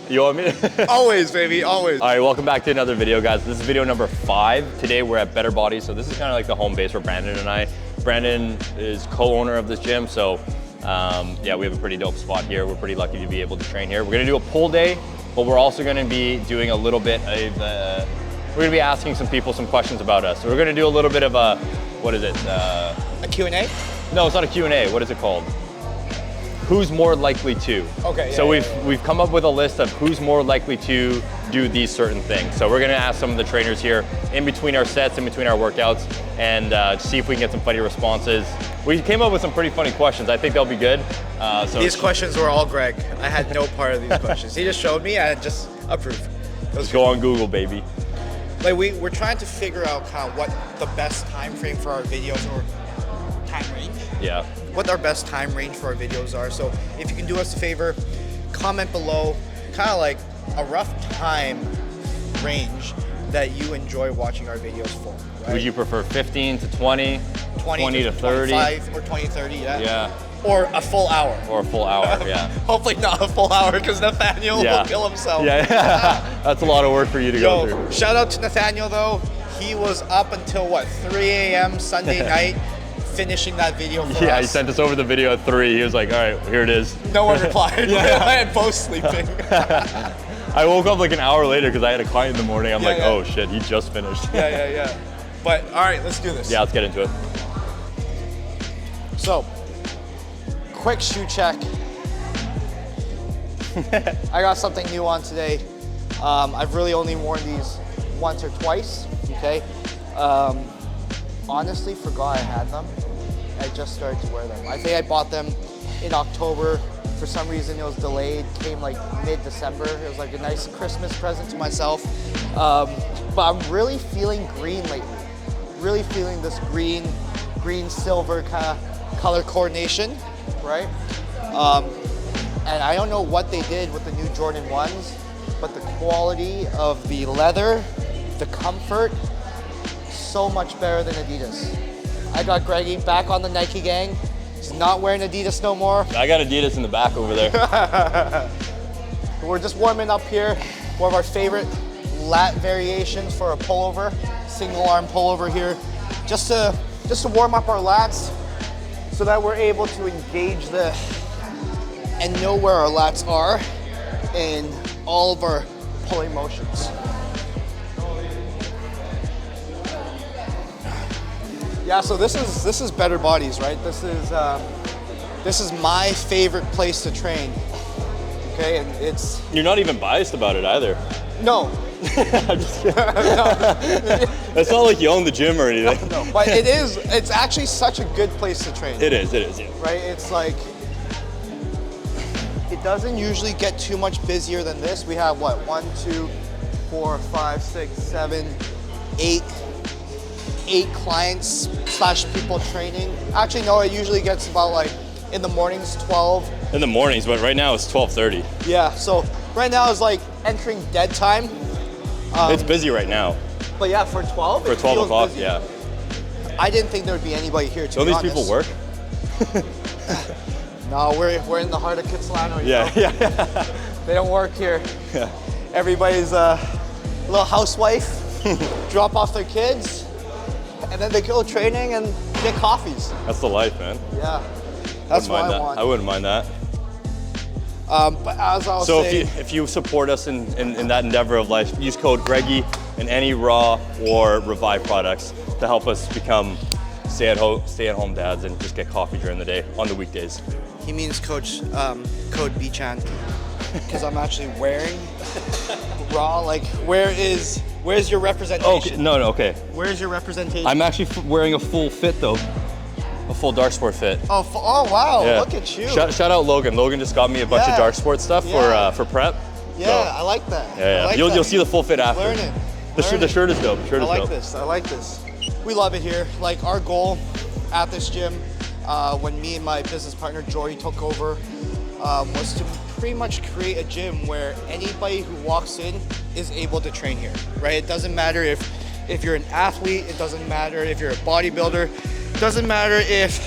You want me to? Always, baby, always. All right, welcome back to another video, guys. This is video number 5. Today we're at Better Body, so this is kind of like the home base for Brandon and I. Brandon is co-owner of this gym, so yeah, we have a pretty dope spot here. We're pretty lucky to be able to train here. We're gonna do a pull day, but we're also gonna be doing a little bit of, we're gonna be asking some people some questions about us. So we're gonna do a little bit of a, what is it? A Q&A? No, it's not a Q&A. What is it called? Who's more likely to? Okay. So we've come up with a list of who's more likely to do these certain things. So we're gonna ask some of the trainers here in between our sets, in between our workouts, and see if we can get some funny responses. We came up with some pretty funny questions. I think they'll be good. So these questions were all Greg. I had no part of these questions. He just showed me, I just approved. Let's go on Google, baby. Like we're trying to figure out kind of what the best time frame for our videos or time range. Yeah. What our best time range for our videos are. So if you can do us a favor, comment below kind of like a rough time range that you enjoy watching our videos for. Right? Would you prefer 15 to 20, 20 to 30? 25 or 20, 30, yeah. Yeah. Or a full hour. Or a full hour, yeah. Hopefully not a full hour because Nathaniel will kill himself. Yeah, that's a lot of work for you to go through. Shout out to Nathaniel though. He was up until what, 3 a.m. Sunday night finishing that video for us. Yeah, he sent us over the video at 3. He was like, all right, here it is. No one replied. I had both sleeping. I woke up like an hour later because I had a client in the morning. I'm like, oh shit, he just finished. Yeah. But all right, let's do this. Yeah, let's get into it. So, quick shoe check. I got something new on today. I've really only worn these once or twice, okay? Honestly, forgot I had them. I just started to wear them. I think I bought them in October. For some reason, it was delayed. Came like mid-December. It was like a nice Christmas present to myself. But I'm really feeling green lately. Really feeling this green silver kind of color coordination, right? And I don't know what they did with the new Jordan 1s, but the quality of the leather, the comfort, so much better than Adidas. I got Greggy back on the Nike gang. He's not wearing Adidas no more. I got Adidas in the back over there. We're just warming up here. One of our favorite lat variations for a pullover, single arm pullover here, just to warm up our lats so that we're able to engage and know where our lats are in all of our pulling motions. Yeah, so this is Better Bodies, right? This is my favorite place to train. Okay, and it's. You're not even biased about it either. No. I'm just kidding. It's not like you own the gym or anything. No, but it is. It's actually such a good place to train. It is, yeah. Right? It's like it doesn't usually get too much busier than this. We have what, 1, 2, 4, 5, 6, 7, 8 clients / people training. Actually, no, it usually gets about like in the mornings 12. In the mornings, but right now it's 12:30. Yeah, so right now is like entering dead time. It's busy right now. But yeah, for 12? For 12 o'clock, yeah. I didn't think there would be anybody here, to be honest. Don't these people work? No, we're in the heart of Kitsilano. Yeah. They don't work here. Yeah. Everybody's a little housewife, drop off their kids, and then they go training and get coffees. That's the life, man. Yeah, that's what I want. I wouldn't mind that. But as I was saying, if you support us in that endeavor of life, use code Greggy in any Raw or Revive products to help us become stay-at-home dads and just get coffee during the day on the weekdays. He means code Bchan, because I'm actually wearing Raw. Like, where's your representation? Okay, no, okay. Where's your representation? I'm actually wearing a full fit though. A full dark sport fit. Oh wow, yeah. Look at you. Shout out Logan. Logan just got me a bunch of dark sport stuff for prep. Yeah, so, I like that. Yeah. You'll see the full fit after. Learn it. The shirt is dope. I like this. We love it here. Like, our goal at this gym, when me and my business partner Jory took over, was to pretty much create a gym where anybody who walks in is able to train here, right? It doesn't matter if you're an athlete, it doesn't matter if you're a bodybuilder, it doesn't matter if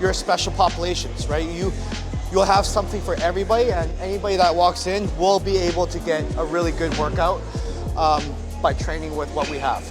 you're special populations, right? you'll have something for everybody, and anybody that walks in will be able to get a really good workout by training with what we have.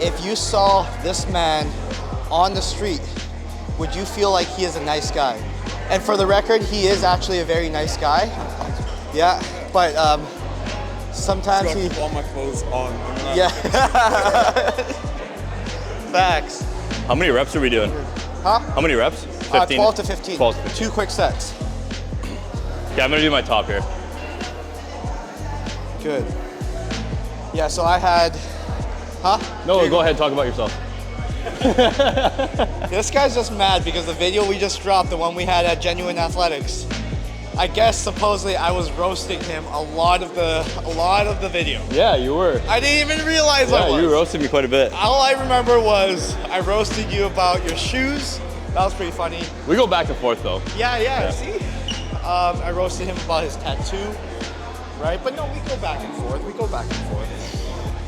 If you saw this man on the street, would you feel like he is a nice guy? And for the record, he is actually a very nice guy. Yeah, but sometimes he... Got all my clothes on. Yeah. Facts. How many reps are we doing? Huh? How many reps? 15? 12 to 15. 12 to 15. 2 quick sets. Okay, I'm gonna do my top here. Good. Yeah, so I had... Huh? No, go ahead, talk about yourself. This guy's just mad because the video we just dropped, the one we had at Genuine Athletics, I guess supposedly I was roasting him a lot of the video. Yeah, you were. I didn't even realize I was. Yeah, you roasted me quite a bit. All I remember was I roasted you about your shoes. That was pretty funny. We go back and forth though. Yeah. See? I roasted him about his tattoo, right? But no, we go back and forth.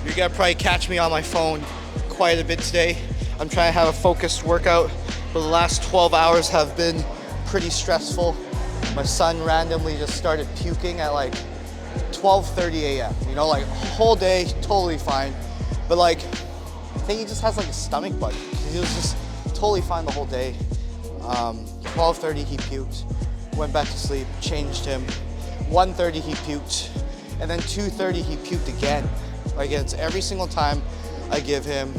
You're gonna probably catch me on my phone quite a bit today. I'm trying to have a focused workout, but the last 12 hours have been pretty stressful. My son randomly just started puking at like 12:30 a.m. You know, like whole day, totally fine. But like, I think he just has like a stomach bug. He was just totally fine the whole day. 12:30 he puked, went back to sleep, changed him. 1:30 he puked, and then 2:30 he puked again. Like it's every single time I give him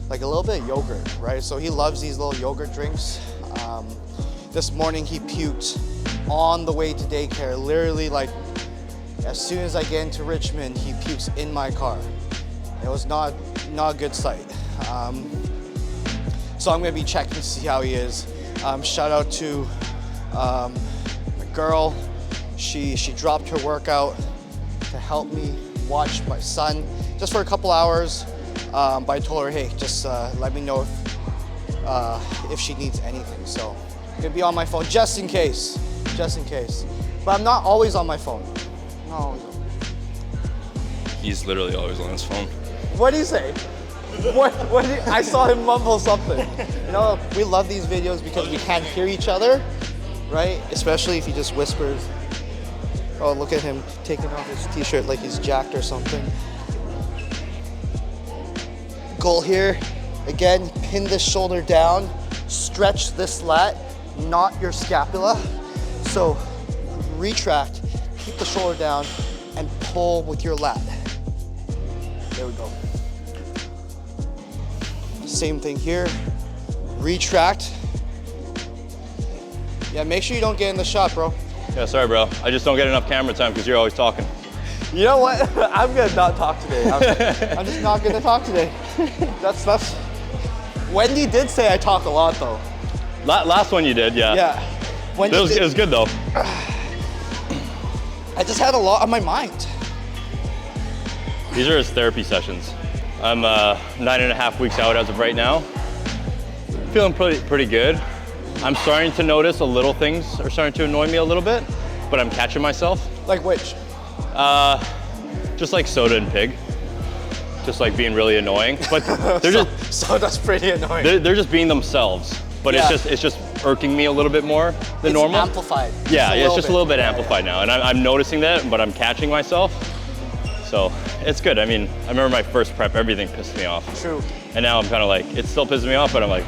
like a little bit of yogurt, right? So he loves these little yogurt drinks. This morning he puked on the way to daycare. Literally like as soon as I get into Richmond, he pukes in my car. It was not a good sight. So I'm gonna be checking to see how he is. Shout out to a girl. She dropped her workout to help me watch my son just for a couple hours. But I told her, hey, just let me know if she needs anything. So I'm gonna be on my phone just in case. But I'm not always on my phone. No. He's literally always on his phone. What do you say? I saw him mumble something. You know, we love these videos because we can't hear each other, right? Especially if he just whispers. Oh, look at him taking off his t-shirt like he's jacked or something. Goal here, again, pin this shoulder down, stretch this lat, not your scapula. So retract, keep the shoulder down, and pull with your lat. There we go. Same thing here, retract. Yeah, make sure you don't get in the shot, bro. Yeah, sorry, bro. I just don't get enough camera time because you're always talking. You know what? I'm gonna not talk today. I'm just not gonna talk today. That's. Wendy did say I talk a lot though. Last one you did, yeah. Yeah. It was good though. I just had a lot on my mind. These are his therapy sessions. I'm 9.5 weeks out as of right now. Feeling pretty good. I'm starting to notice a little things are starting to annoy me a little bit, but I'm catching myself. Like which? Just like soda and pig. Just like being really annoying. But they're just Soda's pretty annoying. They're just being themselves. But Yeah. it's just irking me a little bit more than normal. It's amplified. Yeah, it's just a little bit Yeah, amplified now. And I'm noticing that, but I'm catching myself. So it's good. I mean, I remember my first prep, everything pissed me off. True. And now I'm kind of like, it's still pissing me off, but I'm like,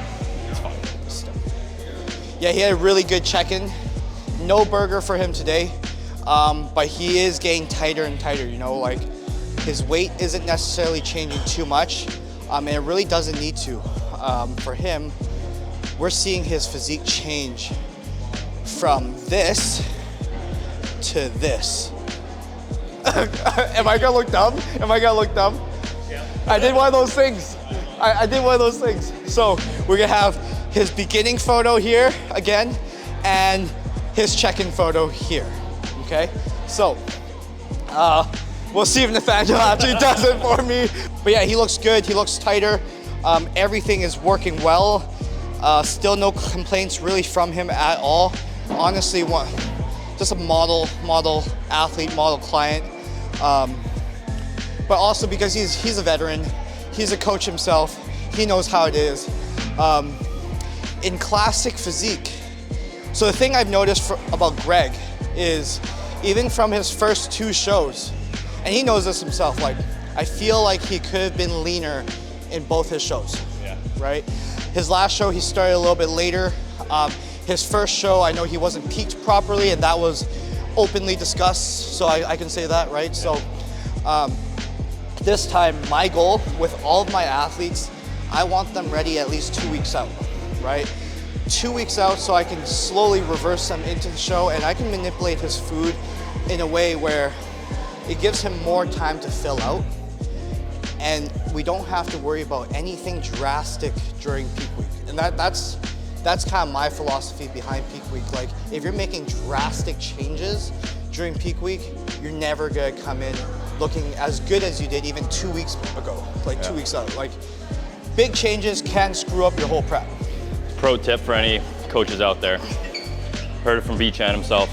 it's fine. Yeah, he had a really good check-in. No burger for him today, but he is getting tighter and tighter, you know, like his weight isn't necessarily changing too much, and it really doesn't need to. For him, we're seeing his physique change from this to this. Am I gonna look dumb? Yeah. I did one of those things. I did one of those things. So we're gonna have his beginning photo here again, and his check-in photo here, okay? So, we'll see if Nathaniel actually does it for me. But yeah, he looks good, he looks tighter. Everything is working well. Still no complaints really from him at all. Honestly, just a model athlete, model client. But also because he's a veteran, he's a coach himself, he knows how it is. In classic physique, so the thing I've noticed about Greg is even from his first 2 shows, and he knows this himself, like I feel like he could have been leaner in both his shows, right? His last show, he started a little bit later. His first show, I know he wasn't peaked properly, and that was openly discussed, so I can say that, right? So this time, my goal with all of my athletes, I want them ready at least 2 weeks out, right? 2 weeks out so I can slowly reverse them into the show, and I can manipulate his food in a way where it gives him more time to fill out, and we don't have to worry about anything drastic during peak week. And that's kind of my philosophy behind peak week. Like, if you're making drastic changes during peak week, you're never gonna come in looking as good as you did even 2 weeks ago, like 2 weeks out. Like, big changes can screw up your whole prep. Pro tip for any coaches out there. Heard it from Bchan himself.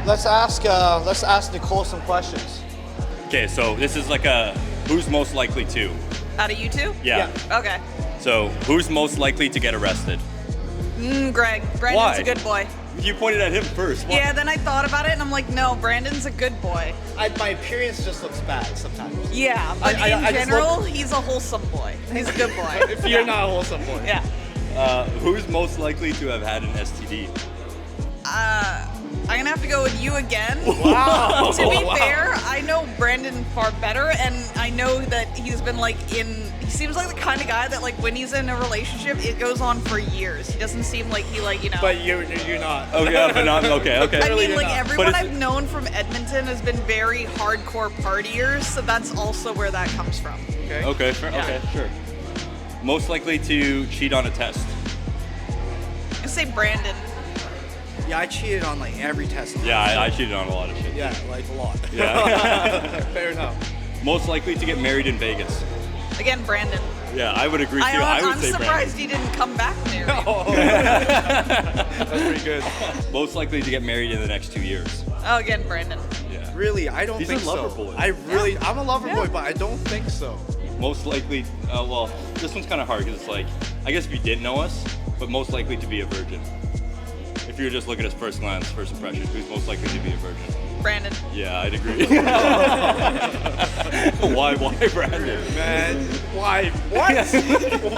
Let's ask Nicole some questions. Okay, so this is like a who's most likely to. Out of you two? Yeah. Okay. So who's most likely to get arrested? Greg. Brandon's Why? a good boy. You pointed at him first. Why? Yeah, then I thought about it and I'm like, no, Brandon's a good boy. My appearance just looks bad sometimes. Yeah, but I in general, he's a wholesome boy. He's a good boy. If you're not a wholesome boy. Yeah. Who's most likely to have had an STD? I'm gonna have to go with you again. Wow. To be fair, I know Brandon far better, and I know that he's been like he seems like the kind of guy that like when he's in a relationship, it goes on for years. He doesn't seem like he like, you know. But you're not. Okay, but not, okay. I mean, like not. everyone I've known from Edmonton has been very hardcore partiers, so that's also where that comes from. Okay, fair, okay, sure. Most likely to cheat on a test? I say Brandon. Yeah, I cheated on like every test. Yeah, I cheated on a lot of shit. Yeah, like a lot. Yeah. Fair enough. Most likely to get married in Vegas? Again, Brandon. Yeah, I would agree too. I'm would say surprised he didn't come back married. That's pretty good. Brandon. Most likely to get married in the next 2 years? Oh, again, Brandon. Yeah. Really, I don't He's think a lover so. boy. I'm a lover boy, but I don't think so. Most likely, well, this one's kind of hard because it's like, I guess if you didn't know us, but most likely to be a virgin. If you were just looking at first glance, first impression, who's most likely to be a virgin? Brandon. Yeah, I'd agree. Why Brandon? Man, why? What?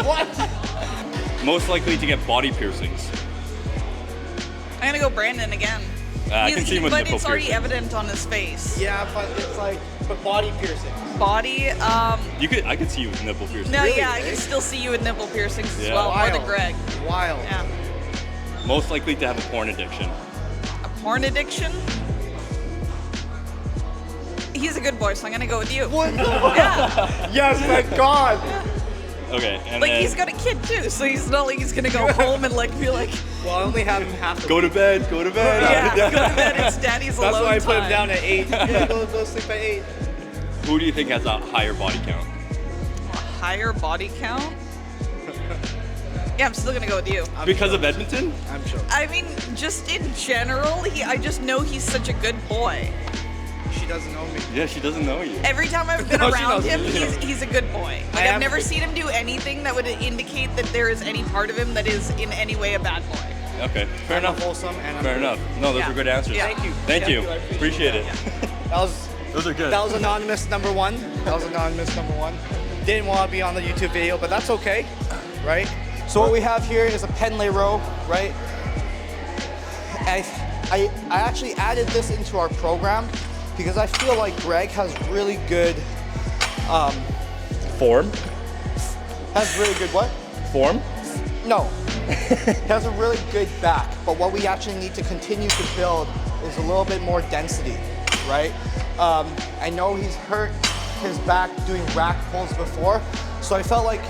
What? Most likely to get body piercings? I'm gonna go Brandon again. I can see him with but nipple it's already piercings. evident on his face. Yeah, but it's like, but body piercing. Body, I could see you with nipple piercings. no, Really, yeah, I eh? can still see you with nipple piercings as Yeah. well, more than Wild. Greg. Wild. Yeah. Most likely to have a porn addiction? A porn addiction? He's a good boy, so I'm gonna go with you. What? Yeah. Yes, thank God. Okay, and Like, then he's got a kid too, so he's not like he's gonna go home and like be like, Well, I only have him half the go to week. bed. yeah, go to bed, it's daddy's That's alone why I put him time. down at 8. Yeah, go sleep at 8. Who do you think has a higher body count? A higher body count? Yeah, I'm still gonna go with you. Because of Edmonton? I'm sure. I mean, just in general, I just know he's such a good boy. She doesn't know me. Yeah, she doesn't know you. Every time I've been No, she around doesn't. him, he's a good boy. Like, have I've never been. seen him do anything that would indicate that there is any part of him that is in any way a bad boy. Okay, fair I'm enough. wholesome and I'm Fair good. enough. No, those Yeah. were good answers. Yeah. Thank you. Thank you. I Appreciate it. That was Those are good. That was anonymous number 1. That was anonymous number 1. Didn't want to be on the YouTube video, but that's okay, right? So what we have here is a Penlay row, right? I actually added this into our program because I feel like Greg has really good, Form? what? Form? No. He has a really good back, but what we actually need to continue to build is a little bit more density, right? I know he's hurt his back doing rack pulls before, so I felt like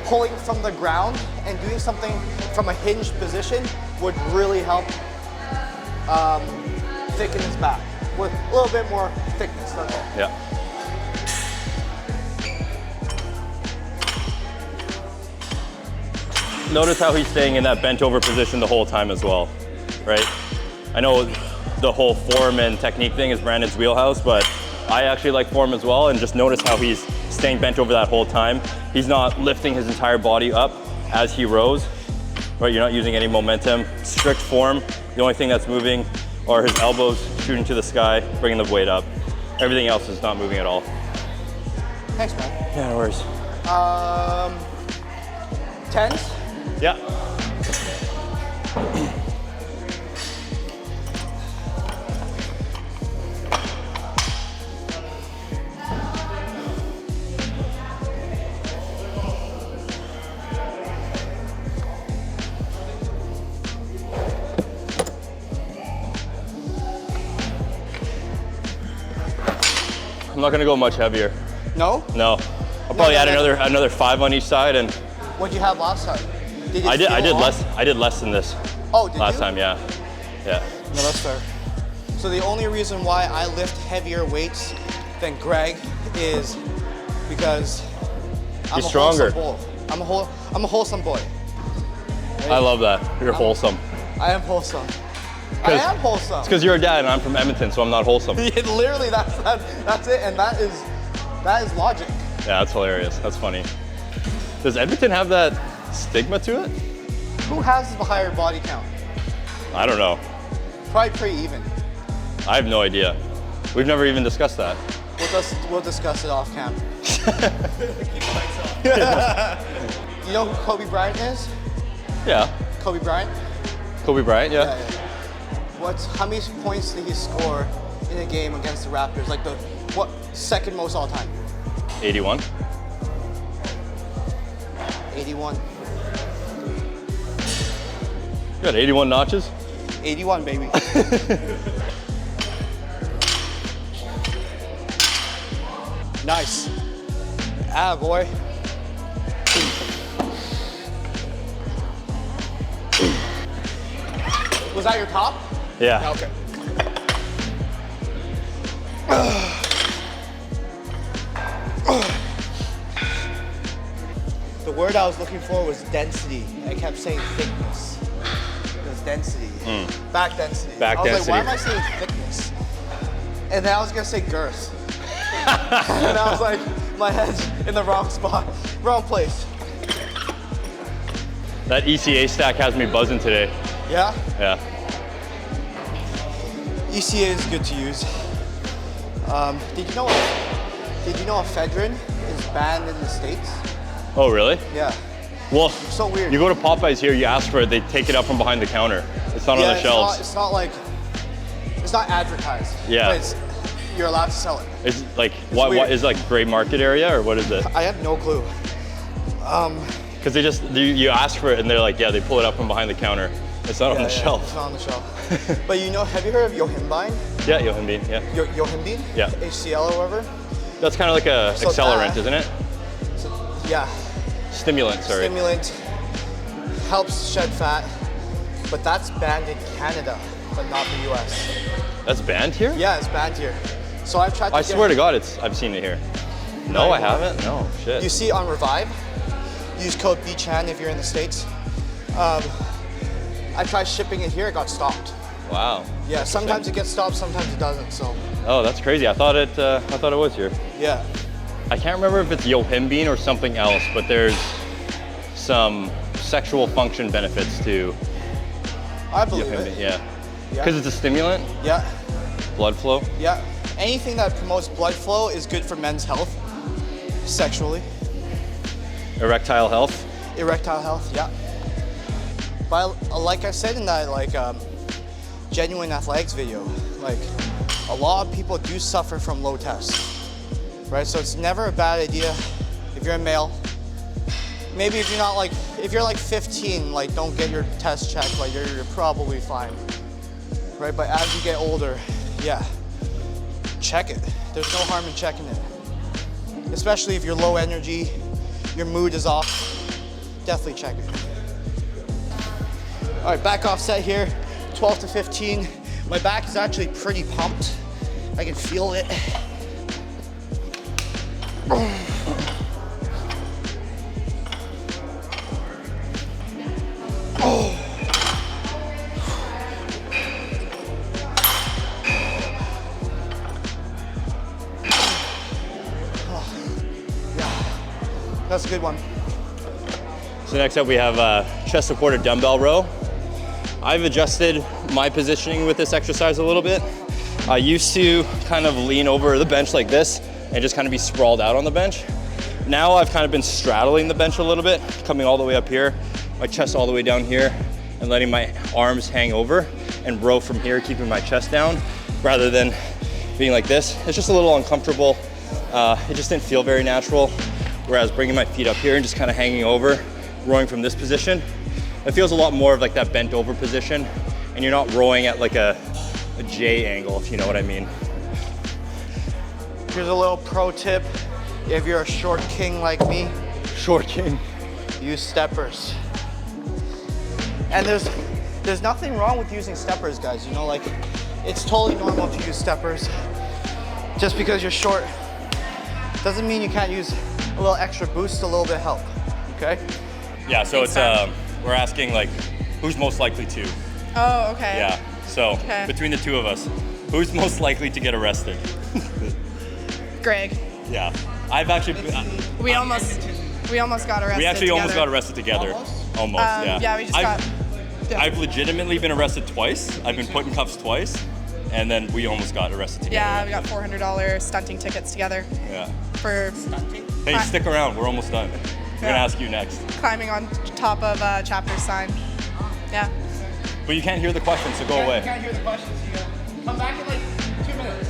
pulling from the ground and doing something from a hinged position would really help thicken his back with a little bit more thickness, that's all. Yeah. notice how he's staying in that bent over position the whole time as well, right? I know the whole form and technique thing is Brandon's wheelhouse, but I actually like form as well, and just notice how he's staying bent over that whole time. He's not lifting his entire body up as he rows, right? You're not using any momentum. Strict form. The only thing that's moving are his elbows shooting to the sky, bringing the weight up. Everything else is not moving at all. Thanks, man. Yeah, no worries. 10s? Yeah. I'm not gonna go much heavier. No? No. I'll probably add another 5 on each side, and What'd you have last time? I did less than this. Oh, did last you? time, yeah. Yeah. No, that's fair. So the only reason why I lift heavier weights than Greg is because I'm He's a stronger. wholesome boy. I'm a wholesome boy. Right? I love that. You're wholesome. I am wholesome. I am wholesome. It's because you're a dad and I'm from Edmonton, so I'm not wholesome. Literally, that's it, and that is logic. Yeah, that's hilarious. That's funny. Does Edmonton have that stigma to it? Who has the higher body count? I don't know. Probably pretty even. I have no idea. We've never even discussed that. We'll discuss it off cam. You know who Kobe Bryant is? Yeah. Kobe Bryant? Kobe Bryant, yeah. Yeah. How many points did he score in a game against the Raptors? Like what second most all time? 81. 81. You got 81 notches? 81, baby. Nice. Ah, boy. Was that your top? Yeah. Okay. The word I was looking for was density. I kept saying thickness. It was density. Back density. Back I was density. like, why am I saying thickness? And then I was gonna say girth. And I was like, my head's in the wrong spot, wrong place. That ECA stack has me buzzing today. Yeah? Yeah. ECA is good to use. Did you know ephedrine is banned in the States? Oh, really? Yeah. Well, So weird. you go to Popeyes here, you ask for it, they take it up from behind the counter. It's not on the shelves. It's not advertised. Yeah. But you're allowed to sell it. It's like, what weird. is it, like gray market area, or what is it? I have no clue. Because you ask for it and they're like, yeah, they pull it up from behind the counter. It's not on the shelf. It's not on the shelf. But have you heard of yohimbine? Yeah, yohimbine, yeah. Yohimbine? Yeah. HCl or whatever? That's kind of like a So accelerant, that- isn't it? Yeah. Stimulant, sorry. Stimulant, helps shed fat, but that's banned in Canada, but not the US. That's banned here? Yeah, it's banned here. So I've tried to I swear to God, I've seen it here. No, No, I haven't. No, shit. You see on Revive, use code Bchan if you're in the States. I tried shipping it here, it got stopped. Wow. Yeah, sometimes it gets stopped, sometimes it doesn't, so. Oh, that's crazy. I thought it was here. Yeah. I can't remember if it's yohimbine or something else, but there's some sexual function benefits to I believe yohimbine. it. Yeah. Yeah. Because it's a stimulant, Yeah, blood flow. yeah. Anything that promotes blood flow is good for men's health, sexually. Erectile health. Erectile health, yeah. But like I said in that Genuine Athletics video, like a lot of people do suffer from low tests, right? So it's never a bad idea if you're a male. Maybe if you're like 15, like don't get your test checked, like you're probably fine, right? But as you get older, yeah, check it. There's no harm in checking it, especially if you're low energy, your mood is off. Definitely check it. All right, back offset here, 12 to 15. My back is actually pretty pumped. I can feel it. That's a good one. So next up we have chest supported dumbbell row. I've adjusted my positioning with this exercise a little bit. I used to kind of lean over the bench like this and just kind of be sprawled out on the bench. Now I've kind of been straddling the bench a little bit, coming all the way up here, my chest all the way down here, and letting my arms hang over and row from here, keeping my chest down, rather than being like this. It's just a little uncomfortable. It just didn't feel very natural. Whereas bringing my feet up here and just kind of hanging over, rowing from this position, it feels a lot more of like that bent over position, and you're not rowing at like a J angle, if you know what I mean. Here's a little pro tip. If you're a short king like me, Short king. use steppers. And there's nothing wrong with using steppers, guys. You know, like, it's totally normal to use steppers. Just because you're short doesn't mean you can't use a little extra boost, a little bit of help, okay? Yeah, so it's we're asking like, who's most likely to? Oh, okay. Yeah, so Okay. between the two of us, who's most likely to get arrested? Greg. Yeah, I've actually, We almost got arrested. we actually together. almost got arrested together. Almost, yeah. Yeah, we just I've legitimately been arrested twice. I've been put in cuffs twice, and then we almost got arrested together. Yeah, we got $400 stunting tickets together Yeah. for Hey, stick around. We're almost done. We're gonna ask you next. climbing on top of Chapter's sign. Yeah. But you can't hear the question, so go away. can't hear the questions. You come back in like 2 minutes.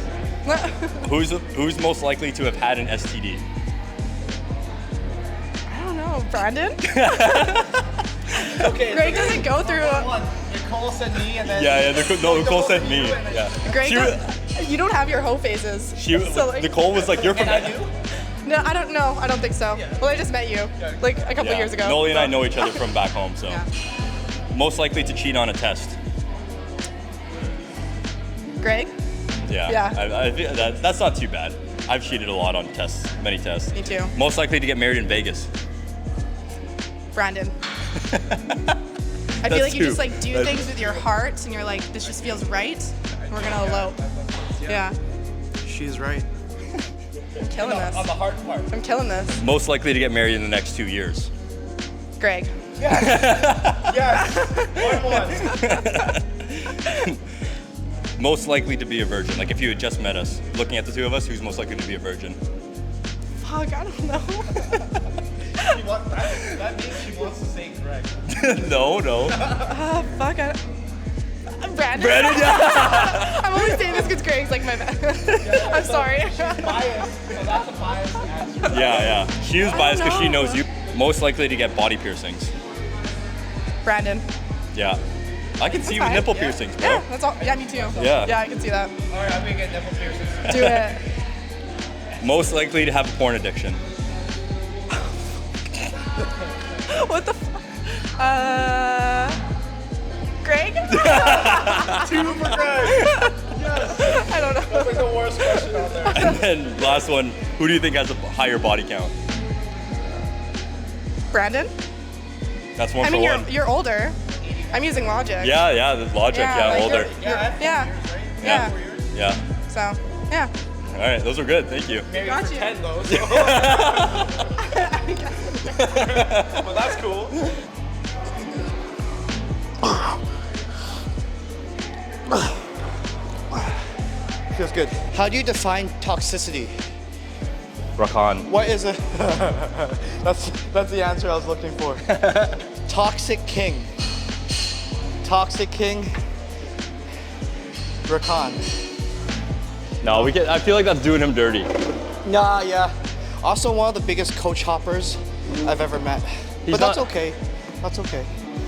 Who's most likely to have had an STD? I don't know, Brandon? Okay. Greg doesn't go through. Nicole said me, and then Yeah, Nicole said me. Yeah. Greg, She you don't have your hoe faces. So, like, Nicole was like, "You're from." No, I don't know. I don't think so. Well, I just met you like a couple years ago. Noli and I know each other from back home, so. Yeah. Most likely to cheat on a test. Greg? Yeah. Yeah. I feel that's not too bad. I've cheated a lot on tests, many tests. Me too. Most likely to get married in Vegas. Brandon. I That's feel like you two. just like do That's- things with your heart and you're like, this just feels right. And we're gonna elope. Yeah. she's right. I'm killing this. On the hard part. I'm killing this. Most likely to get married in the next 2 years. Greg. Yes. One. Most likely to be a virgin. Like if you had just met us, looking at the two of us, who's most likely to be a virgin? Fuck, I don't know. That means she wants to say Greg. No. Fuck, Brandon. Brandon, yeah. I'm only saying this because Greg's like my best. I'm sorry. Biased, so that's a biased answer. Yeah. She was biased because she know. knows you. Most likely to get body piercings. Brandon. Yeah. I can see you with fine. nipple piercings, bro. Yeah, that's all. Yeah, me too. Yeah. Yeah, I can see that. All right, I'm gonna get nipple piercings. Do it. Most likely to have a porn addiction. What the fuck? Greg? Two for Greg. Yes. I don't know. That's like the worst question out there. And then last one, who do you think has a higher body count? Brandon? That's one I mean, for one. you're older. I'm using logic. Yeah, the logic, like older. Yeah. Yeah. So, yeah. All right, those are good. Thank you. Maybe Got for you. 10 though. So. But that's cool. Feels good. How do you define toxicity? Rakan. What is it? That's the answer I was looking for. Toxic king. Toxic king. Rakan. No, I feel like that's doing him dirty. Nah, yeah. Also one of the biggest coach hoppers I've ever met. He's But that's not- okay. That's okay.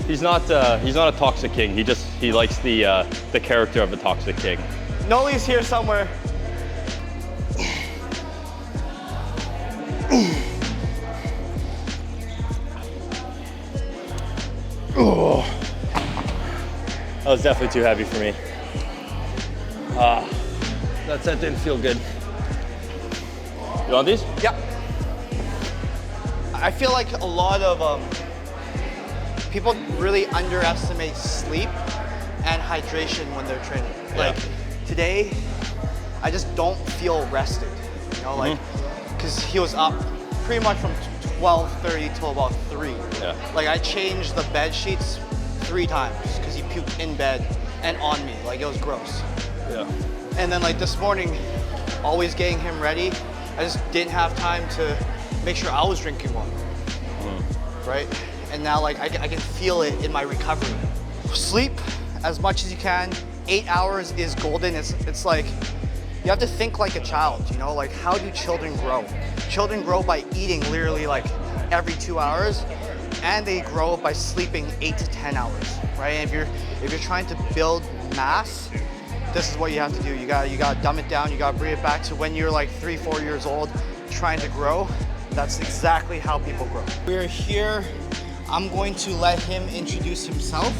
He's not a toxic king. He likes the character of a toxic king. Noli's here somewhere. Oh, that was definitely too heavy for me. That set didn't feel good. You want these? Yeah. I feel like a lot of people really underestimate sleep and hydration when they're training. Like today, I just don't feel rested. You know, like because he was up pretty much from 12:30 till about 3. Yeah. Like I changed the bed sheets 3 times because he puked in bed and on me. Like it was gross. Yeah. And then like this morning, always getting him ready, I just didn't have time to make sure I was drinking water. Right? And now like I can feel it in my recovery. Sleep as much as you can. 8 hours is golden. It's like, you have to think like a child, you know? Like how do children grow? Children grow by eating literally like every 2 hours, and they grow by sleeping 8 to 10 hours, right? And if you're trying to build mass, this is what you have to do. You gotta dumb it down. You gotta bring it back to when you're like 3-4 years old, trying to grow. That's exactly how people grow. We're here. I'm going to let him introduce himself.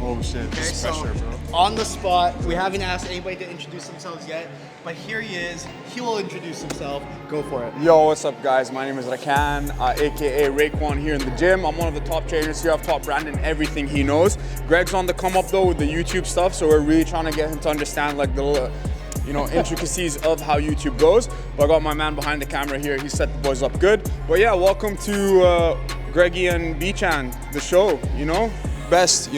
Oh shit, Okay, this is so pressure, bro. on the spot, we haven't asked anybody to introduce themselves yet, but here he is. He will introduce himself. Go for it. Yo, what's up guys? My name is Bchan, aka Raekwon here in the gym. I'm one of the top trainers here. I've taught Brandon everything he knows. Greg's on the come up though with the YouTube stuff, so we're really trying to get him to understand like the little, intricacies of how YouTube goes. But I got my man behind the camera here. He set the boys up good. But yeah, welcome to Greggy and Bchan, the show, best,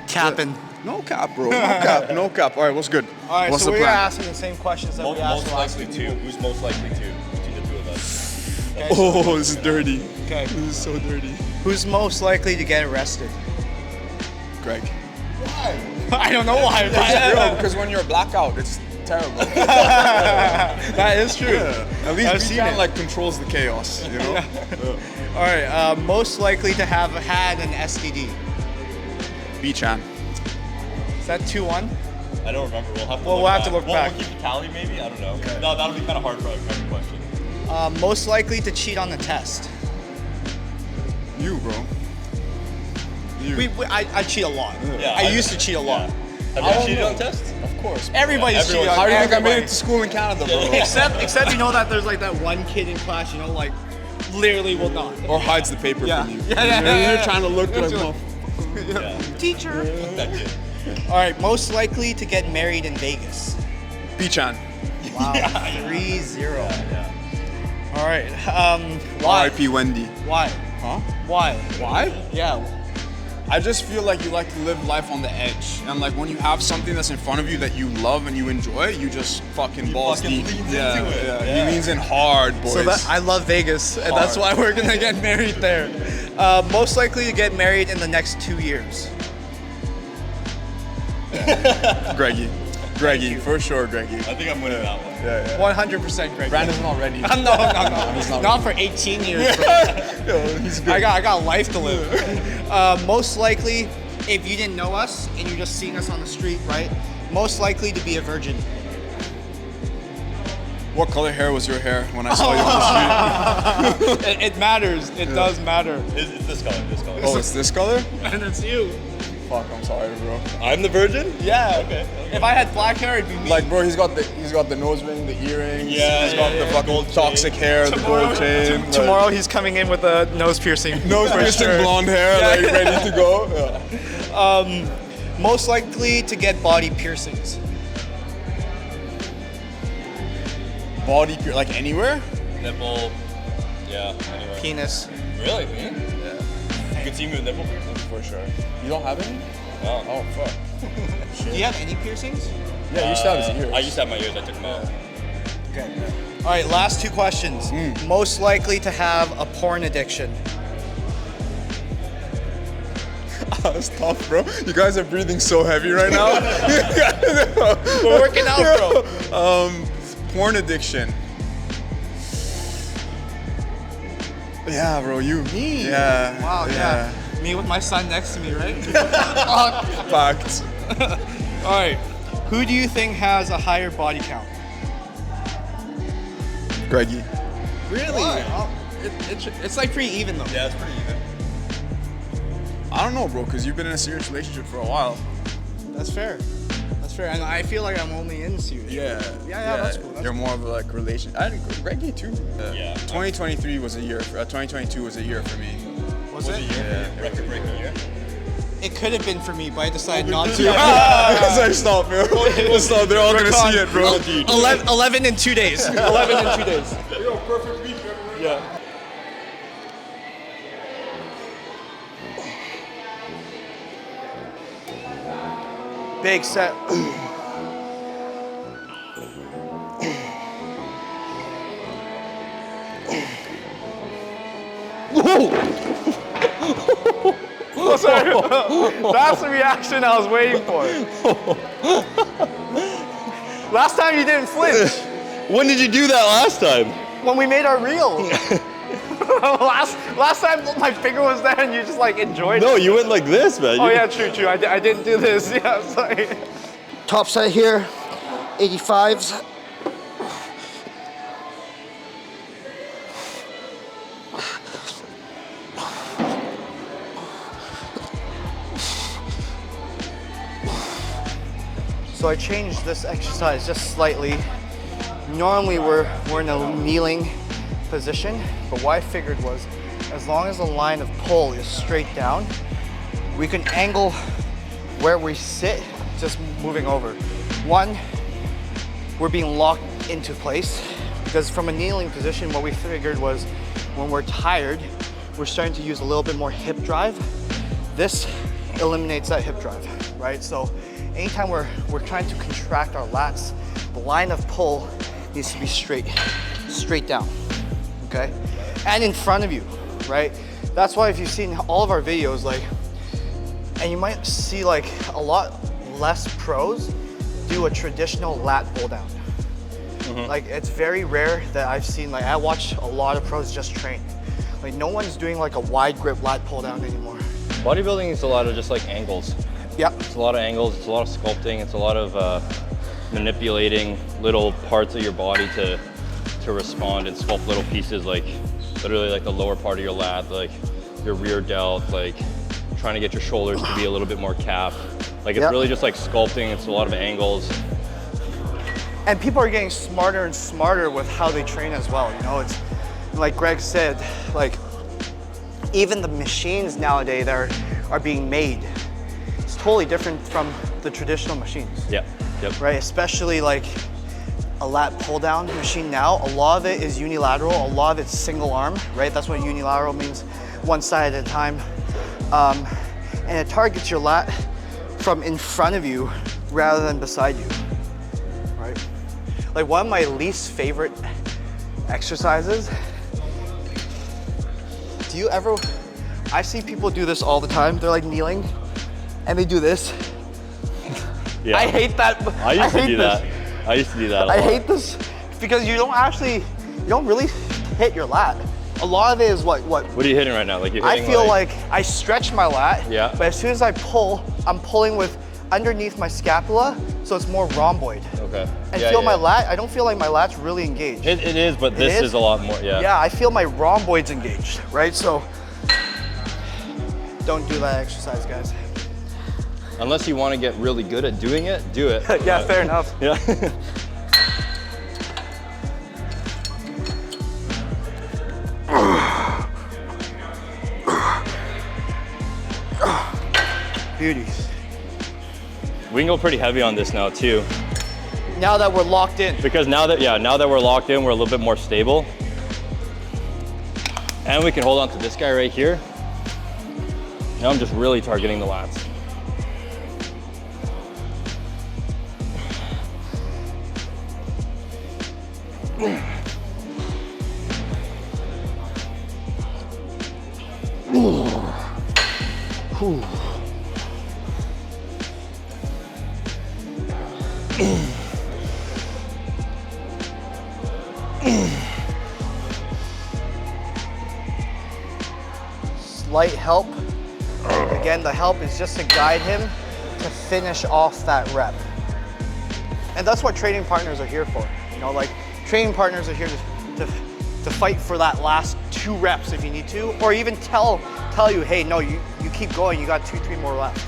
Capping. No cap, bro. No cap. No cap. All right, what's good? All right, what's so the we're plan? asking the same questions that we asked Most last likely week. to. Who's most likely to between the two of us? Okay, Oh, this is dirty. Okay. This is so dirty. Who's most likely to get arrested? Greg. I don't know why. Bro, because when you're blackout, it's terrible. That is true. At least I've seen Bchan it. like controls the chaos, All right, most likely to have had an STD. Bchan. Is that 2-1? I don't remember. We'll have to. Well, look we'll have back. to look back. We'll keep a tally, maybe. I don't know. No, that'll be kind of hard for every question. Most likely to cheat on the test. You, bro. You. I cheat a lot. Yeah, I used to cheat a lot. Have I you don't cheated know. on tests? Of course. Everybody's cheating. everyone's- How do you think I made Everybody. it to school in Canada, bro? Except that there's like that one kid in class, like literally will not. Or hides the paper Yeah. from you. Yeah. You're trying to look like, Yeah. Teacher. That kid. All right, most likely to get married in Vegas. Bchan. Wow, 3-0. All right, why? R.I.P. Wendy. Why? Huh? Why? Why? Yeah. I just feel like you like to live life on the edge. And like when you have something that's in front of you that you love and you enjoy, you just fucking balls fucking deep. leans Yeah, into it. yeah. Yeah. He leans in hard, boys. So I love Vegas, and that's why we're gonna get married there. Most likely to get married in the next 2 years. Greggy, for sure, Greggy. I think I'm winning that one. Yeah. 100% Greg. Brandon's not ready. No. He's not Not for 18 years. Bro. Yo, he's good. I got life to live. Most likely, if you didn't know us and you're just seeing us on the street, right? Most likely to be a virgin. What color hair was your hair when I saw you on the street? It matters. It does matter. It's this color. This color. Oh, it's this color? And it's you. Fuck, I'm sorry, bro. I'm the virgin. Yeah. Okay. If I had black hair, it'd be me. Like, bro, he's got the nose ring, the earrings. Yeah, he's got yeah, the yeah. fucking Gold toxic hair, the gold chain. like, Tomorrow he's coming in with a nose piercing. nose For piercing, sure. blonde hair, Yeah. like ready to go. Yeah. Most likely to get body piercings. Body, like anywhere? Nipple. Yeah. Anyway. Penis. Really? Me? Yeah. You can see me with nipple piercing. For sure. You don't have any? Oh. Oh, fuck. Do you have any piercings? Yeah, you used to have his ears. I used to have my ears. I took them out. Okay. All right, last 2 questions. Most likely to have a porn addiction. That's tough, bro. You guys are breathing so heavy right now. We're working out, bro. Porn addiction. Yeah, bro, you. Me? Yeah. Wow, yeah. Me with my son next to me, right? Facts. All right. Who do you think has a higher body count? Greggy. Really? It's like pretty even though. Yeah, it's pretty even. I don't know, bro, because you've been in a serious relationship for a while. That's fair. That's fair. And I feel like I'm only in serious. Yeah, that's cool. That's You're more of a like relation. I think Greggy too. Yeah. 2023 was a year. 2022 was a year for me. Was it? Yeah. Record breaking year. It could have been for me, but I decided not to. It's like stop, bro. Stop. They're all gonna see it, bro. 11 in 2 days. 11 in 2 days. Perfect week, Yeah. Big set. Oh, sorry. That's the reaction I was waiting for. Last time you didn't flinch. When did you do that last time? When we made our reel. last time my finger was there and you just like enjoyed No, it. you went like this, man. Oh yeah, true. I didn't do this. Yeah, sorry. Top set here, 85s. So I changed this exercise just slightly. Normally we're in a kneeling position, but what I figured was as long as the line of pull is straight down, we can angle where we sit, just moving over. One, we're being locked into place because from a kneeling position, what we figured was when we're tired, we're starting to use a little bit more hip drive. This eliminates that hip drive, right? So anytime we're trying to contract our lats, the line of pull needs to be straight down, okay? And in front of you, right? That's why if you've seen all of our videos, like, and you might see like a lot less pros do a traditional lat pull down. Like it's very rare that I've seen, like I watch a lot of pros just train. Like no one's doing like a wide grip lat pull down anymore. Bodybuilding is a lot of just like angles. Yep. It's a lot of angles, it's a lot of sculpting, it's a lot of manipulating little parts of your body to respond and sculpt little pieces, like literally like the lower part of your lat, like your rear delt, like trying to get your shoulders to be a little bit more calf. Like it's really just like sculpting, it's a lot of angles. And people are getting smarter and smarter with how they train as well. You know, it's like Greg said, like even the machines nowadays that are being made, it's totally different from the traditional machines. Yep. Right, especially like a lat pull down machine now, a lot of it is unilateral, a lot of it's single arm, right? That's what unilateral means, one side at a time. And it targets your lat from in front of you rather than beside you, right? Like one of my least favorite exercises, I see people do this all the time. They're like kneeling and they do this. Yeah. I hate that. I used to do that. I used to do that a lot. I hate this because you don't really hit your lat. A lot of it is what? What are you hitting right now? Like you're hitting I feel like I stretch my lat, Yeah. but as soon as I pull, I'm pulling with underneath my scapula, so it's more rhomboid. Okay. And feel my lat, I don't feel like my lat's really engaged. It is, but this is a lot more, Yeah, I feel my rhomboid's engaged, right? So don't do that exercise, guys. Unless you want to get really good at doing it, do it. Yeah, fair enough. Yeah. Beauties. We can go pretty heavy on this now too. Now that we're locked in. Because now that we're locked in, we're a little bit more stable. And we can hold on to this guy right here. Now I'm just really targeting the lats. Slight help. Again, the help is just to guide him to finish off that rep. And that's what training partners are here for. You know, like training partners are here to fight for that last 2 reps if you need to, or even tell you, hey, no, you keep going, you got 2-3 more left.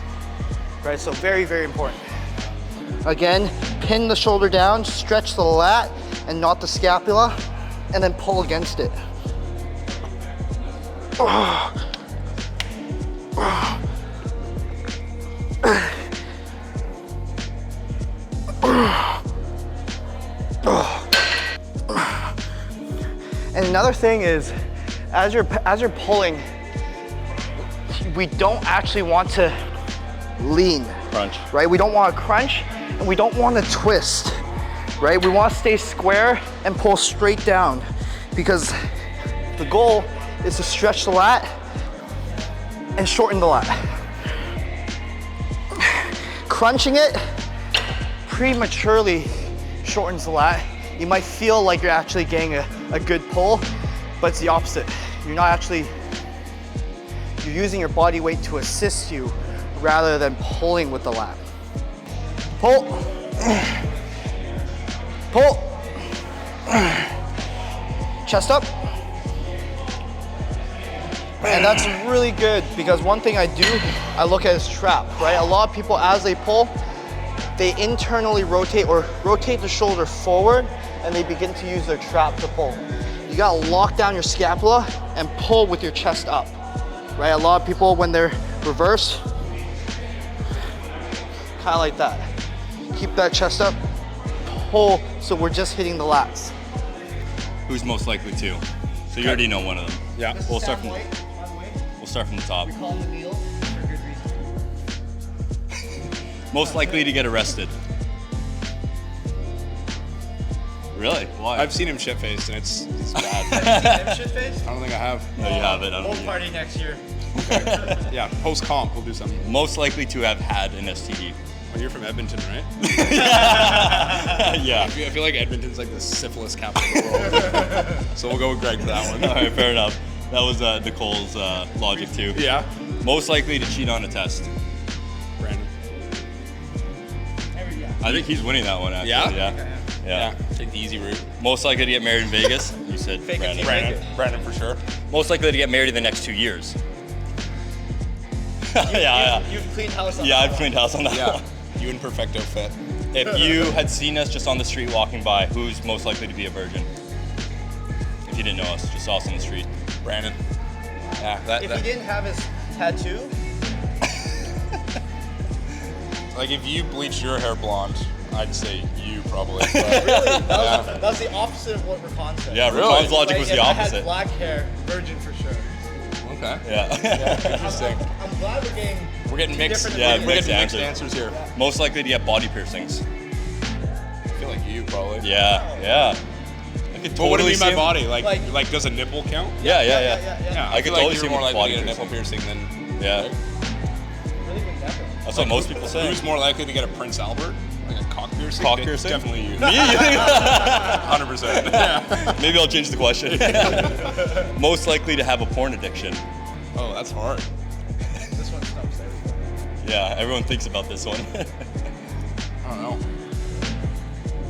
Right, so very, very important. Again, pin the shoulder down, stretch the lat and not the scapula, and then pull against it. And another thing is, as you're pulling, we don't actually want to lean. crunch. right? We don't want to crunch and we don't want to twist, right? We want to stay square and pull straight down because the goal is to stretch the lat and shorten the lat. Crunching it prematurely shortens the lat. You might feel like you're actually getting a good pull, but it's the opposite. You're not actually, you're using your body weight to assist you rather than pulling with the lat. Pull. Pull. Chest up. And that's really good because one thing I do, I look at is trap, right? A lot of people, as they pull, they internally rotate or rotate the shoulder forward and they begin to use their trap to pull. You gotta lock down your scapula and pull with your chest up, right? A lot of people, when they're reverse, kind of like that. Keep that chest up, pull, so we're just hitting the lats. Who's most likely to? So you already know one of them. Yeah. We'll start from the top. We call him the needle for good reason. Most likely to get arrested. Really? Why? I've seen him shit-faced and it's bad. Shit face? I don't think I have. No, you have it. I don't Whole think you- party next year. Yeah, post-comp, we'll do something. Most likely to have had an STD. Well, you're from Edmonton, right? Yeah. I feel like Edmonton's like the syphilis capital of the world. So we'll go with Greg for that one. All right, fair enough. That was Nicole's logic too. Yeah. Most likely to cheat on a test. Brandon. I think he's winning that one actually. Yeah? Yeah. Take the easy route. Most likely to get married in Vegas. You said Brandon. Brandon for sure. Most likely to get married in the next 2 years. Yeah. You've cleaned house on Yeah, that I've cleaned house on that Yeah. one. You and Perfecto fit. If you had seen us just on the street walking by, who's most likely to be a virgin? If you didn't know us, just saw us on the street. Brandon. Yeah, If he didn't have his tattoo, like if you bleached your hair blonde, I'd say you probably. But really, that's the opposite of what Rakan said. Yeah, Really? Rakan's logic was If the I had opposite. black hair, virgin for sure. okay. Yeah. Interesting. I'm glad we're getting We're getting mixed. different Yeah, we're mixed getting mixed answers. answers here. Most likely to get body piercings. I feel like you probably. Yeah. I could But what do you totally mean see by him- body? Like Like- does a nipple count? Yeah. Yeah. I could feel totally like see you're him more with likely body to get a nipple piercing. piercing than. Yeah. really good never. That's what most people say. Who's more likely to get a Prince Albert? Like a cock piercing? Cock piercing? Definitely you. Me? You think? 100%. Yeah. Maybe I'll change the question. Most likely to have a porn addiction. Oh, that's hard. This one stops everything. Yeah, everyone thinks about this one. I don't know.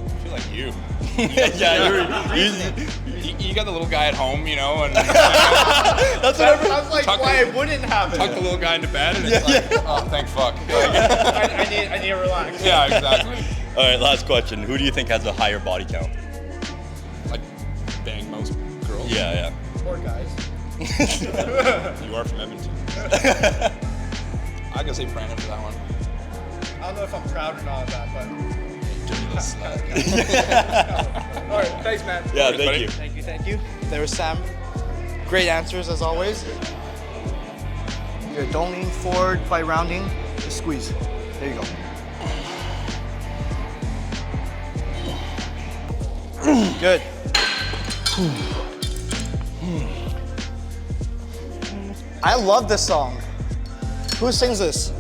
I feel like you. Yeah, You got the little guy at home, you know, and that's what everyone. Sounds like Tuck why it. it wouldn't happen. tuck the little guy into bed, and it's like, oh, thank fuck. I need to relax. Yeah, exactly. All right, last question. Who do you think has a higher body count? Like, bang most girls. Yeah. Poor guys. You are from Edmonton. I gotta say Brandon for that one. I don't know if I'm proud or not of that, but. Dirty little slut. All right, thanks, man. Yeah, Cheers, buddy. thank you. Thank you. There was Sam. Great answers as always. Good. Don't lean forward by rounding. Just squeeze. There you go. Good. I love this song. Who sings this?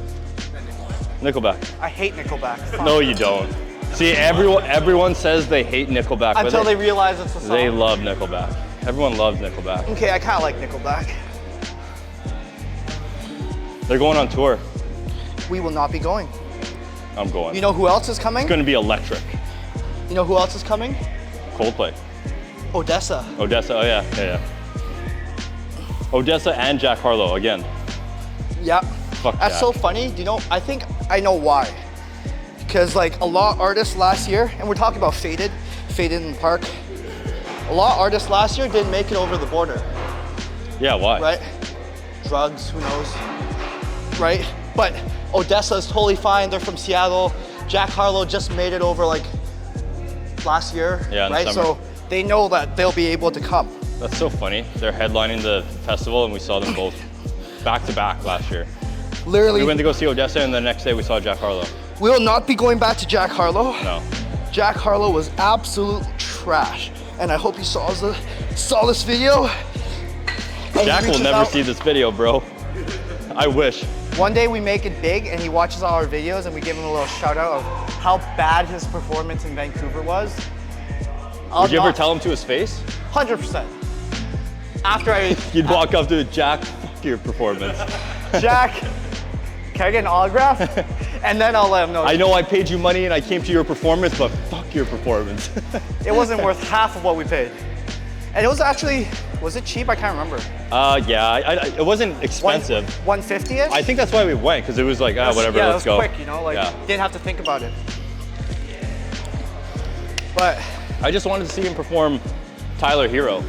Nickelback. I hate Nickelback. No, you don't. See, everyone says they hate Nickelback, but Until they realize it's a song. they love Nickelback. Everyone loves Nickelback. Okay, I kind of like Nickelback. They're going on tour. We will not be going. I'm going. You know who else is coming? It's going to be electric. You know who else is coming? Coldplay. Odessa. Odessa. Oh yeah. Odessa and Jack Harlow again. Yep. Fuck That's Jack. so funny. Do you know? I think I know why. Because like a lot of artists last year, and we're talking about Faded in the Park. A lot of artists last year didn't make it over the border, Yeah. Why? right? Drugs, who knows, right? But Odessa is totally fine. They're from Seattle. Jack Harlow just made it over like last year, Yeah, in the right? summer. So they know that they'll be able to come. That's so funny. They're headlining the festival, and we saw them both back to back last year. Literally. We went to go see Odessa, and the next day we saw Jack Harlow. We will not be going back to Jack Harlow. No. Jack Harlow was absolute trash. And I hope he saw this video. And Jack he will reaches never out. see this video, bro. I wish. One day we make it big and he watches all our videos and we give him a little shout out of how bad his performance in Vancouver was. Would you ever tell him to his face? 100%. After I... You'd walk up to Jack, fuck your performance. Jack, can I get an autograph? And then I'll let him know. I know I paid you money and I came to your performance, but fuck your performance. It wasn't worth half of what we paid. And it was actually, was it cheap? I can't remember. Yeah, it wasn't expensive. 150-ish? I think that's why we went, because it was like, whatever, yeah, let's go. Yeah, it was quick, you know, like, didn't have to think about it. But. I just wanted to see him perform Tyler Hero.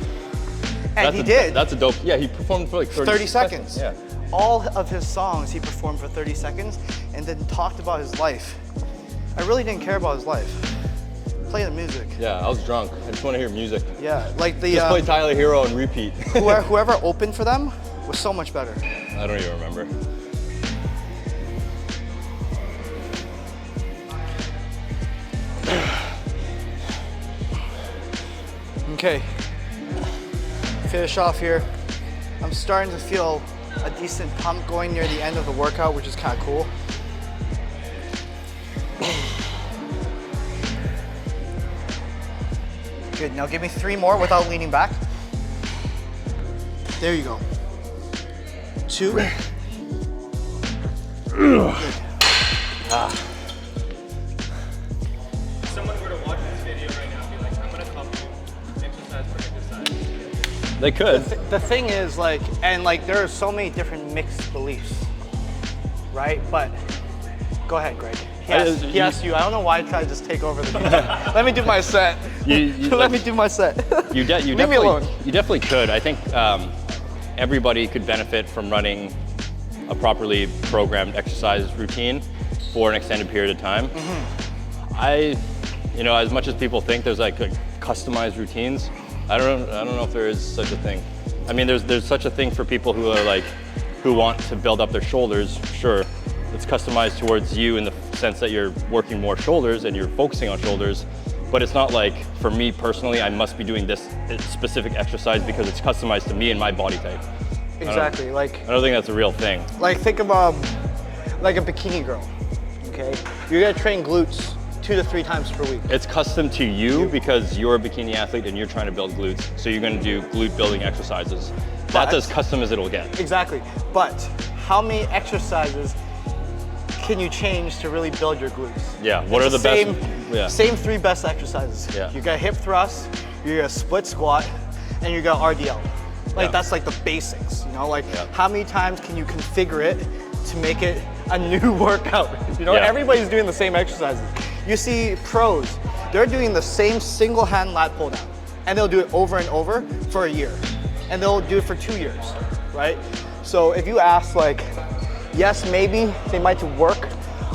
And he did. That's a dope, yeah, he performed for like 30 seconds. Yeah. All of his songs he performed for 30 seconds and then talked about his life. I really didn't care about his life. Play the music. Yeah, I was drunk. I just want to hear music. Yeah, like the... Just play Tyler Hero and repeat. whoever opened for them was so much better. I don't even remember. Okay, finish off here. I'm starting to feel a decent pump going near the end of the workout, which is kind of cool. Good, now give me 3 more without leaning back. There you go. 2. Good. If someone were to watch this video right now and be like, I'm gonna copy you, exercise for exercise. They could. The thing is, like, and like, there are so many different mixed beliefs, right? But go ahead, Greg. He asked you. I don't know why I tried to just take over the game. Let me do my set. Let me do my set. You Leave me alone. You definitely could. I think everybody could benefit from running a properly programmed exercise routine for an extended period of time. You know, as much as people think there's like customized routines, I don't know if there is such a thing. I mean, there's such a thing for people who are like, who want to build up their shoulders. Sure, it's customized towards you in the sense that you're working more shoulders and you're focusing on shoulders. But it's not like, for me personally, I must be doing this specific exercise because it's customized to me and my body type. Exactly. I don't think that's a real thing. Like, think of like a bikini girl. Okay, you're gonna train glutes 2 to 3 times per week. It's custom to you because you're a bikini athlete and you're trying to build glutes. So you're gonna do glute building exercises. That's as custom as it'll get. Exactly. But how many exercises can you change to really build your glutes? Yeah, what are the best? Yeah. Same 3 best exercises. Yeah. You got hip thrust, you got split squat, and you got RDL. Like, that's like the basics, you know? Like, how many times can you configure it to make it a new workout? You know, everybody's doing the same exercises. You see pros, they're doing the same single hand lat pull down, and they'll do it over and over for a year, and they'll do it for 2 years, right? So if you ask, like, yes, maybe they might work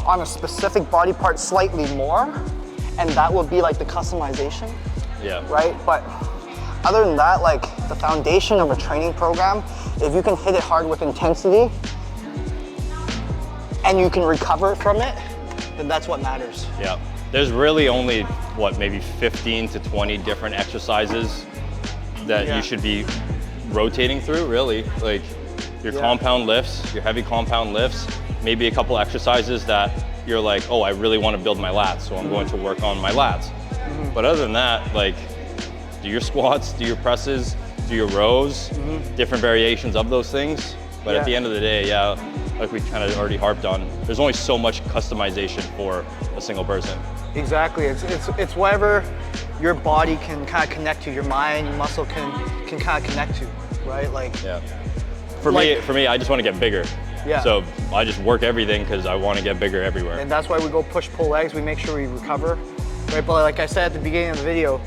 on a specific body part slightly more, and that would be like the customization, right? But other than that, like, the foundation of a training program, if you can hit it hard with intensity and you can recover from it, then that's what matters. Yeah, there's really only, what, maybe 15 to 20 different exercises that you should be rotating through, really. Like your compound lifts, your heavy compound lifts, maybe a couple exercises that you're like, oh, I really want to build my lats, so I'm going to work on my lats. But other than that, like, do your squats, do your presses, do your rows, different variations of those things. But at the end of the day, like we kind of already harped on, there's only so much customization for a single person. Exactly. It's whatever your body can kind of connect to, your mind, your muscle can kind of connect to, right? Like, For me, I just want to get bigger. Yeah. So I just work everything because I want to get bigger everywhere. And that's why we go push-pull legs. We make sure we recover, right? But like I said at the beginning of the video,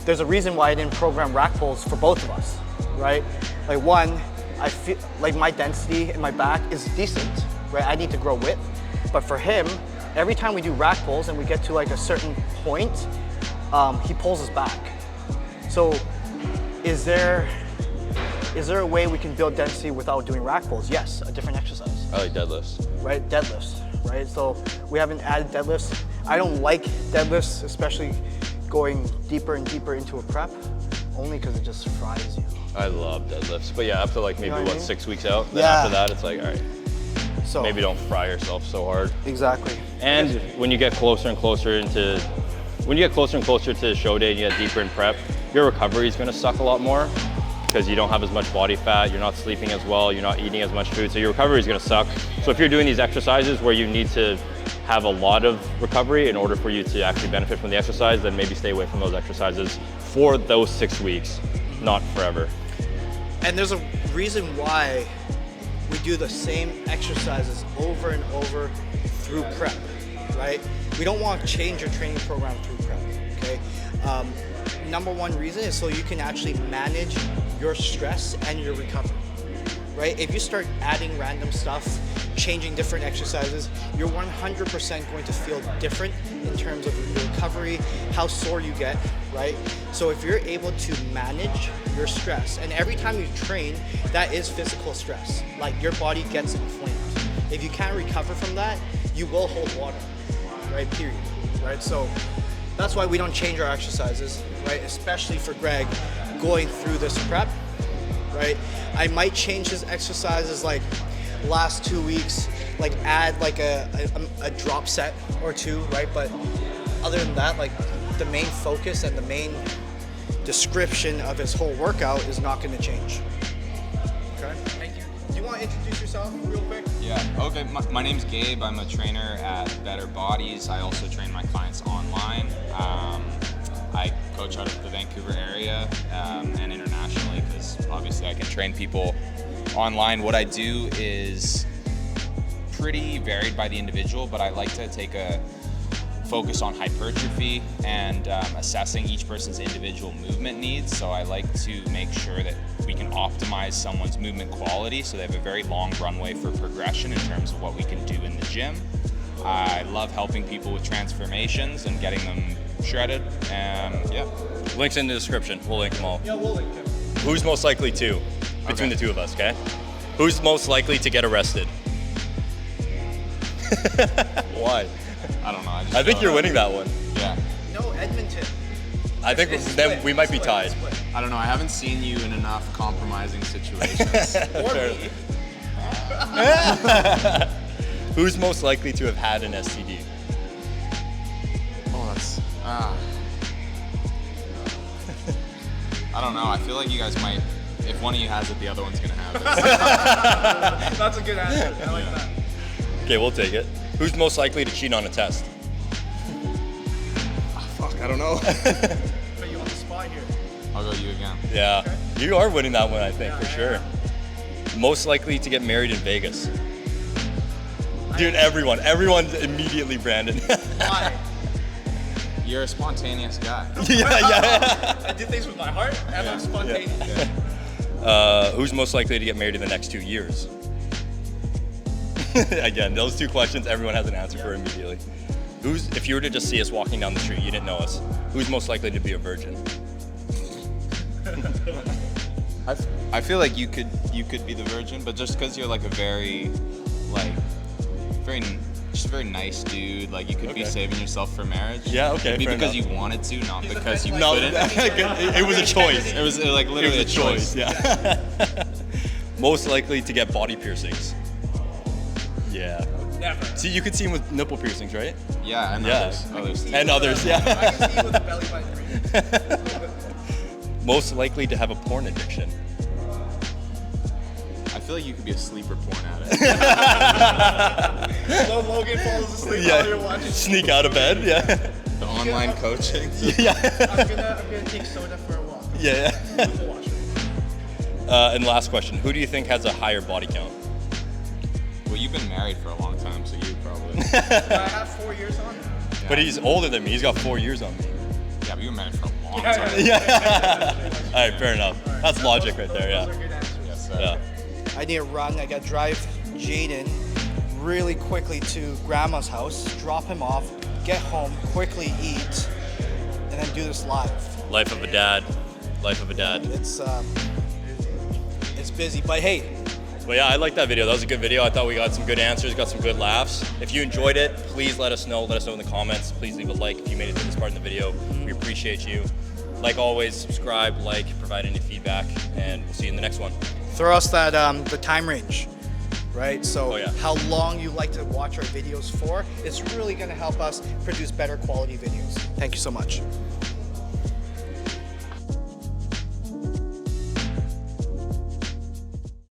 there's a reason why I didn't program rack pulls for both of us, right? Like, one, I feel like my density in my back is decent, right? I need to grow width. But for him, every time we do rack pulls and we get to like a certain point, he pulls his back. So is there Is there a way we can build density without doing rack pulls? Yes, a different exercise. I like deadlifts. Right, deadlifts, right? So we haven't added deadlifts. I don't like deadlifts, especially going deeper and deeper into a prep, only because it just fries you. I love deadlifts, but yeah, after like maybe what I mean? 6 weeks out, then Yeah. after that it's like, all right, So maybe don't fry yourself so hard. exactly. And when you get closer and closer to show day and you get deeper in prep, your recovery is going to suck a lot more because you don't have as much body fat, you're not sleeping as well, you're not eating as much food, so your recovery is going to suck. So if you're doing these exercises where you need to have a lot of recovery in order for you to actually benefit from the exercise, then maybe stay away from those exercises for those 6 weeks, not forever. And there's a reason why we do the same exercises over and over through prep, right? We don't want to change your training program through prep, okay? Number one reason is so you can actually manage your stress and your recovery, right? If you start adding random stuff, changing different exercises, you're 100% going to feel different in terms of your recovery, how sore you get, right? So if you're able to manage your stress, and every time you train, that is physical stress. Like your body gets inflamed. If you can't recover from that, you will hold water, right? Period, right? So that's why we don't change our exercises, right? Especially for Greg going through this prep, right? I might change his exercises like last 2 weeks, like add like a drop set or two, right? But other than that, like the main focus and the main description of his whole workout is not going to change. Okay. Thank you. Do you want to introduce yourself real quick? Yeah, okay, my name's Gabe. I'm a trainer at Better Bodies. I also train my clients online. I coach out of the Vancouver area and internationally because obviously I can train people online. What I do is pretty varied by the individual, but I like to take a focus on hypertrophy and assessing each person's individual movement needs. So I like to make sure that we can optimize someone's movement quality so they have a very long runway for progression in terms of what we can do in the gym. I love helping people with transformations and getting them shredded. Yeah. Links in the description. We'll link them all. Yeah, we'll link him. Who's most likely to? Between the two of us, okay? Who's most likely to get arrested? Why? I don't know. I think you're winning that one. Yeah. No, Edmonton. I think It's then split. we might be Split. tied. Split. I don't know. I haven't seen you in enough compromising situations. Or Fair. me. Who's most likely to have had an STD? Oh, that's. I don't know. I feel like you guys might. If one of you has it, the other one's gonna have it. That's a good answer. I like that. Okay, we'll take it. Who's most likely to cheat on a test? Fuck, I don't know. Put you on the spot here. I'll go you again. Yeah, you are winning that one, I think, for sure. Most likely to get married in Vegas. Dude, everyone's immediately Brandon. Why? You're a spontaneous guy. yeah. I do things with my heart and I'm spontaneous. Who's most likely to get married in the next 2 years? Again, those two questions, everyone has an answer for immediately. If you were to just see us walking down the street, you didn't know us, who's most likely to be a virgin? I feel like you could be the virgin, but just because you're like a very nice dude, like you could be Okay. saving yourself for marriage. Yeah, okay, It'd be fair because enough. you wanted to, not because you No, couldn't. it was a choice. It was like literally a choice. Yeah. Most likely to get body piercings. Yeah. Never. See, you could see him with nipple piercings, right? Yeah, and Yeah. others. And others, yeah. I can see you with a belly button ring. Most likely to have a porn addiction. I feel like you could be a sleeper porn addict. So Logan falls asleep while you're watching. Sneak out of bed, yeah. The online coaching. Yeah. I'm gonna take soda for a walk. Yeah. We'll watch it. And last question, who do you think has a higher body count? Well, you've been married for a long time, so you probably. I have 4 years on. But he's older than me, he's got 4 years on me. Yeah, but you were married for a long time. Yeah. All right, fair enough. That's logic right there, Those are yeah. good answers. Yes, sir. Yeah. I need to run. I got to drive Jaden really quickly to grandma's house, drop him off, get home, quickly eat, and then do this live. Life of a dad. Life of a dad. It's It's busy, but hey, Well, yeah, I like that video. That was a good video. I thought we got some good answers, got some good laughs. If you enjoyed it, please let us know. Let us know in the comments. Please leave a like if you made it to this part in the video. We appreciate you. Like always, subscribe, like, provide any feedback, and we'll see you in the next one. throw us that the time range, right? So Oh, yeah. how long you like to watch our videos for, it's really gonna help us produce better quality videos. Thank you so much.